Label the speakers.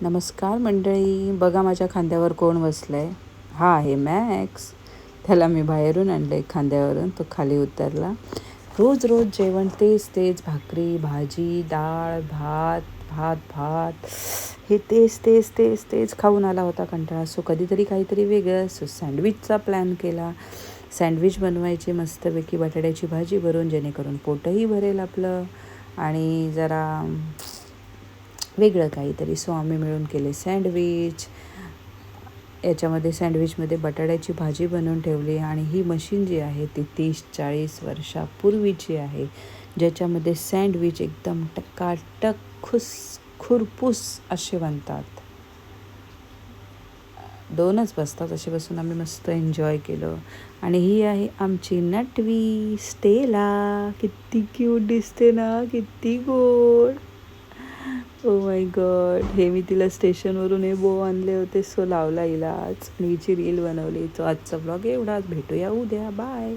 Speaker 1: नमस्कार मंडळी, बघा माझ्या खांद्यावर कोण बसलंय. हा आहे मॅक्स. त्याला मी बाहेरून आणलंय खांद्यावरून, तो खाली उतरला. रोज रोज जेवण तेच तेच, भाकरी भाजी डाळ भात भात भात, हे तेच तेच तेच तेच खाऊन आला होता कंटाळा. सो कधीतरी काहीतरी वेगळं. सो सँडविचचा प्लॅन केला. सँडविच बनवायची मस्तपैकी बटाट्याची भाजी भरून, जेणेकरून पोटही भरेल आपलं आणि जरा वेगळं काहीतरी. सो आम्ही मिळून केले सँडविच. याच्यामध्ये सँडविचमध्ये बटाट्याची भाजी बनवून ठेवली आणि ही मशीन जी आहे ती 30-40 वर्षापूर्वीची आहे, ज्याच्यामध्ये सँडविच एकदम टकाटक खुरपूस असे बनतात. 2च बसतात असे बसून आम्ही मस्त एन्जॉय केलं. आणि ही आहे आमची नटवी स्टेला. किती क्यूट दिसते ना, किती गोड. Oh my God. हे मी तिला स्टेशनवरून हे बो आणले होते, सो लावला हिला आज. हिची रील बनवली. तो आजचा ब्लॉग एवढाच. भेटूया उद्या. बाय.